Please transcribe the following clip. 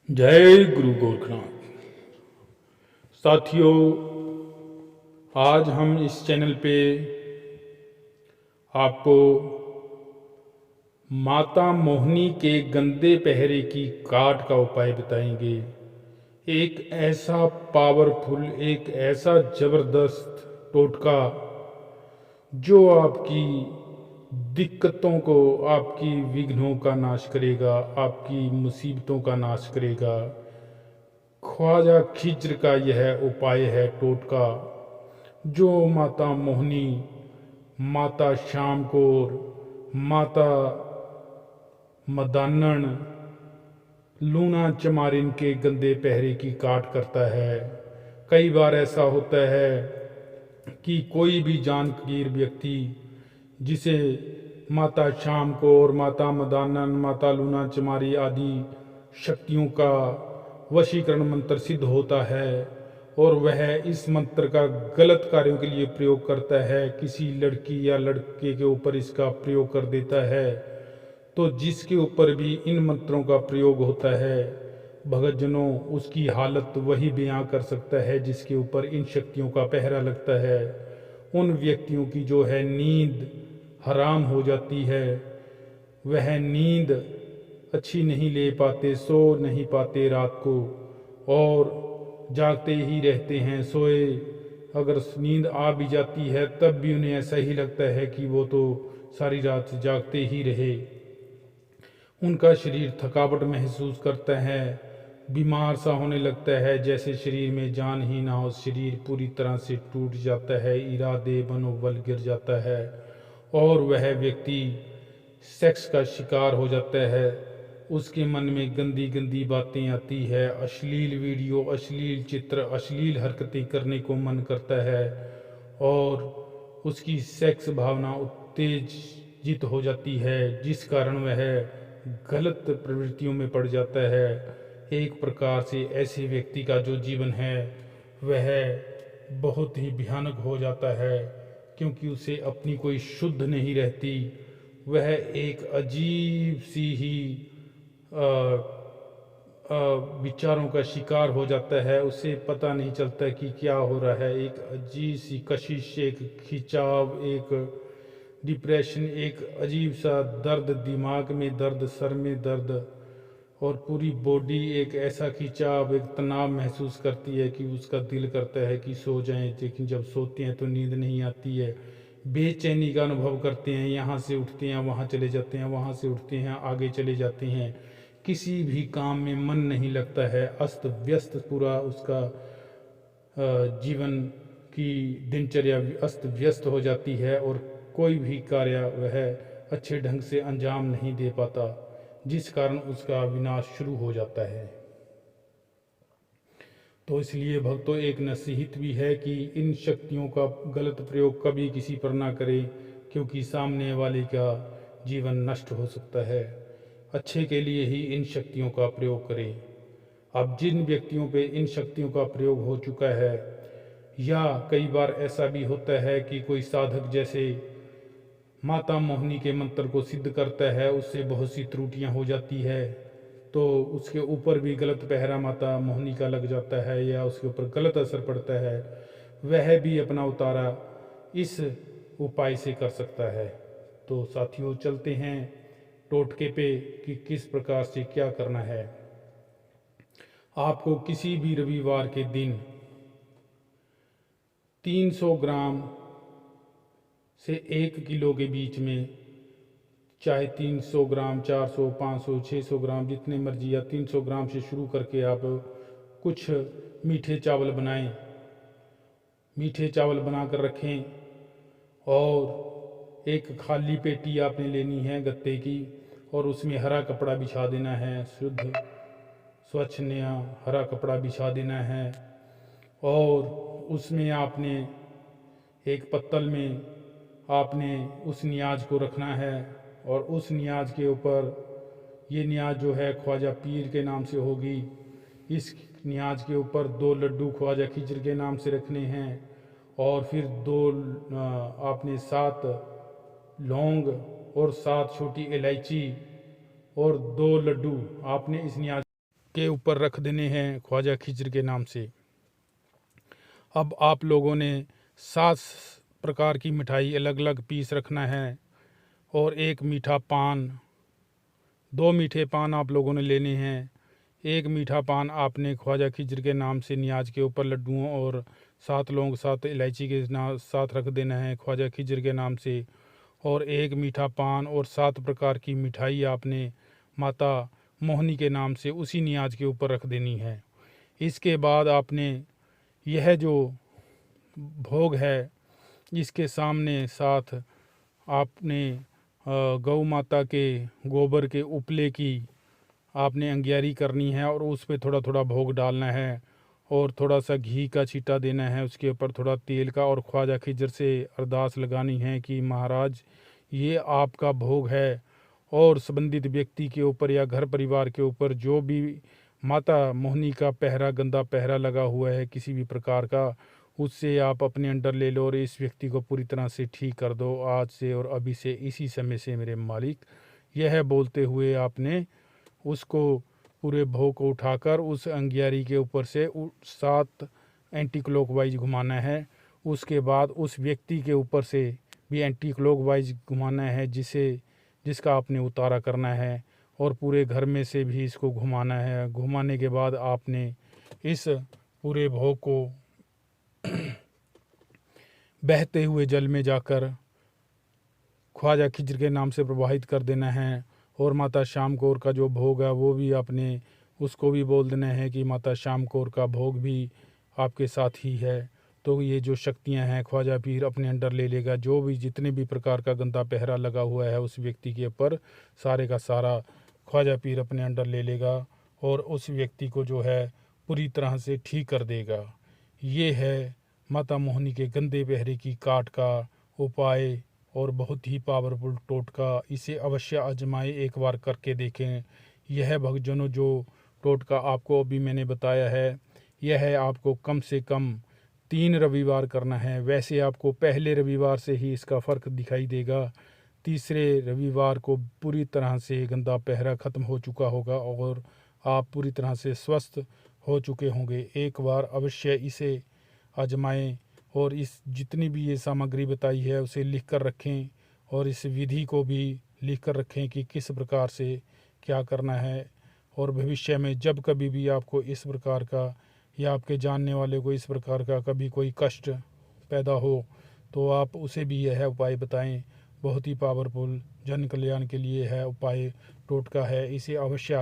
जय गुरु गोरखनाथ। साथियों, आज हम इस चैनल पे आपको माता मोहिनी के गंदे पहरे की काट का उपाय बताएंगे। एक ऐसा पावरफुल, एक ऐसा जबरदस्त टोटका जो आपकी दिक्कतों को, आपकी विघ्नों का नाश करेगा, आपकी मुसीबतों का नाश करेगा। ख्वाजा खिज्र का यह उपाय है, टोटका, जो माता मोहिनी, माता श्याम कौर, माता मदानन, लूना चमारिन के गंदे पहरे की काट करता है। कई बार ऐसा होता है कि कोई भी जानकीर व्यक्ति जिसे माता श्याम कौर, माता मदानन, माता लूना चमारी आदि शक्तियों का वशीकरण मंत्र सिद्ध होता है और वह इस मंत्र का गलत कार्यों के लिए प्रयोग करता है, किसी लड़की या लड़के के ऊपर इसका प्रयोग कर देता है, तो जिसके ऊपर भी इन मंत्रों का प्रयोग होता है, भगतजनों, उसकी हालत वही बयां कर सकता है जिसके ऊपर इन शक्तियों का पहरा लगता है। उन व्यक्तियों की जो है नींद हराम हो जाती है, वह नींद अच्छी नहीं ले पाते, सो नहीं पाते रात को और जागते ही रहते हैं। सोए अगर नींद आ भी जाती है तब भी उन्हें ऐसा ही लगता है कि वो तो सारी रात जागते ही रहे। उनका शरीर थकावट महसूस करता है, बीमार सा होने लगता है, जैसे शरीर में जान ही ना हो। शरीर पूरी तरह से टूट जाता है, इरादे मनोबल गिर जाता है और वह व्यक्ति सेक्स का शिकार हो जाता है। उसके मन में गंदी गंदी बातें आती है, अश्लील वीडियो, अश्लील चित्र, अश्लील हरकतें करने को मन करता है और उसकी सेक्स भावना उत्तेजित हो जाती है, जिस कारण वह गलत प्रवृत्तियों में पड़ जाता है। एक प्रकार से ऐसे व्यक्ति का जो जीवन है वह बहुत ही भयानक हो जाता है, क्योंकि उसे अपनी कोई शुद्ध नहीं रहती। वह एक अजीब सी ही विचारों का शिकार हो जाता है, उसे पता नहीं चलता कि क्या हो रहा है। एक अजीब सी कशिश, एक खिंचाव, एक डिप्रेशन, एक अजीब सा दर्द, दिमाग में दर्द, सर में दर्द और पूरी बॉडी एक ऐसा खिंचाव, एक तनाव महसूस करती है कि उसका दिल करता है कि सो जाएं, लेकिन जब सोते हैं तो नींद नहीं आती है। बेचैनी का अनुभव करते हैं, यहाँ से उठते हैं वहाँ चले जाते हैं, वहाँ से उठते हैं आगे चले जाते हैं, किसी भी काम में मन नहीं लगता है। अस्त व्यस्त पूरा उसका जीवन की दिनचर्या अस्त व्यस्त हो जाती है और कोई भी कार्य वह अच्छे ढंग से अंजाम नहीं दे पाता, जिस कारण उसका विनाश शुरू हो जाता है। तो इसलिए भक्तों, एक नसीहत भी है कि इन शक्तियों का गलत प्रयोग कभी किसी पर ना करें, क्योंकि सामने वाले का जीवन नष्ट हो सकता है। अच्छे के लिए ही इन शक्तियों का प्रयोग करें। अब जिन व्यक्तियों पे इन शक्तियों का प्रयोग हो चुका है, या कई बार ऐसा भी होता है कि कोई साधक जैसे माता मोहिनी के मंत्र को सिद्ध करता है, उससे बहुत सी त्रुटियां हो जाती है, तो उसके ऊपर भी गलत पहरा माता मोहिनी का लग जाता है या उसके ऊपर गलत असर पड़ता है, वह भी अपना उतारा इस उपाय से कर सकता है। तो साथियों, चलते हैं टोटके पे कि किस प्रकार से क्या करना है। आपको किसी भी रविवार के दिन 300 ग्राम से 1 किलो के बीच में, चाहे 300 ग्राम, 400, 500, 600 ग्राम, जितने मर्जी, या 300 ग्राम से शुरू करके आप कुछ मीठे चावल बनाएं, मीठे चावल बनाकर रखें और एक खाली पेटी आपने लेनी है गत्ते की और उसमें हरा कपड़ा बिछा देना है, शुद्ध स्वच्छ नया हरा कपड़ा बिछा देना है और उसमें आपने एक पत्तल में आपने उस नियाज को रखना है और उस नियाज के ऊपर, ये नियाज जो है ख्वाजा पीर के नाम से होगी, इस नियाज के ऊपर 2 लड्डू ख्वाजा खिज्र के नाम से रखने हैं और फिर आपने 7 लौंग और 7 छोटी इलायची और 2 लड्डू आपने इस नियाज के ऊपर रख देने हैं ख्वाजा खिज्र के नाम से। अब आप लोगों ने 7 प्रकार की मिठाई अलग अलग पीस रखना है और एक मीठा पान, 2 मीठे पान आप लोगों ने लेने हैं। एक मीठा पान आपने ख्वाजा खिज्र के नाम से नियाज के ऊपर लड्डुओं और 7 लौंग 7 इलायची के साथ रख देना है ख्वाजा खिज्र के नाम से। और एक मीठा पान और 7 प्रकार की मिठाई आपने माता मोहनी के नाम से उसी नियाज के ऊपर रख देनी है। इसके बाद आपने यह जो भोग है इसके सामने साथ आपने गौ माता के गोबर के उपले की आपने अंगियारी करनी है और उस पर थोड़ा थोड़ा भोग डालना है और थोड़ा सा घी का छींटा देना है उसके ऊपर थोड़ा तेल का, और ख्वाजा खिज्र से अरदास लगानी है कि महाराज ये आपका भोग है और संबंधित व्यक्ति के ऊपर या घर परिवार के ऊपर जो भी माता मोहनी का पहरा, गंदा पहरा लगा हुआ है किसी भी प्रकार का, उससे आप अपने अंडर ले लो और इस व्यक्ति को पूरी तरह से ठीक कर दो आज से और अभी से, इसी समय से मेरे मालिक। यह बोलते हुए आपने उसको पूरे भोग को उठाकर उस अंगियारी के ऊपर से 7 एंटी क्लॉकवाइज घुमाना है। उसके बाद उस व्यक्ति के ऊपर से भी एंटी क्लॉकवाइज घुमाना है जिसका आपने उतारा करना है, और पूरे घर में से भी इसको घुमाना है। घुमाने के बाद आपने इस पूरे भोग को बहते हुए जल में जाकर ख्वाजा खिज्र के नाम से प्रवाहित कर देना है। और माता शाम कौर का जो भोग है वो भी आपने उसको भी बोल देना है कि माता शाम कौर का भोग भी आपके साथ ही है। तो ये जो शक्तियां हैं ख्वाजा पीर अपने अंडर ले लेगा। जो भी जितने भी प्रकार का गंदा पहरा लगा हुआ है उस व्यक्ति के ऊपर सारे का सारा ख्वाजा पीर अपने अंडर ले लेगा और उस व्यक्ति को जो है पूरी तरह से ठीक कर देगा। ये है माता मोहनी के गंदे पहरे की काट का उपाय और बहुत ही पावरफुल टोटका। इसे अवश्य आजमाएं, एक बार करके देखें। यह भक्तजनों जो टोटका आपको अभी मैंने बताया है यह आपको कम से कम 3 रविवार करना है। वैसे आपको पहले रविवार से ही इसका फ़र्क दिखाई देगा, तीसरे रविवार को पूरी तरह से गंदा पहरा ख़त्म हो चुका होगा और आप पूरी तरह से स्वस्थ हो चुके होंगे। एक बार अवश्य इसे आजमाएं और इस जितनी भी ये सामग्री बताई है उसे लिख कर रखें और इस विधि को भी लिख कर रखें कि किस प्रकार से क्या करना है। और भविष्य में जब कभी भी आपको इस प्रकार का या आपके जानने वाले को इस प्रकार का कभी कोई कष्ट पैदा हो तो आप उसे भी यह उपाय बताएं। बहुत ही पावरफुल जन कल्याण के लिए है उपाय, टोटका है। इसे अवश्य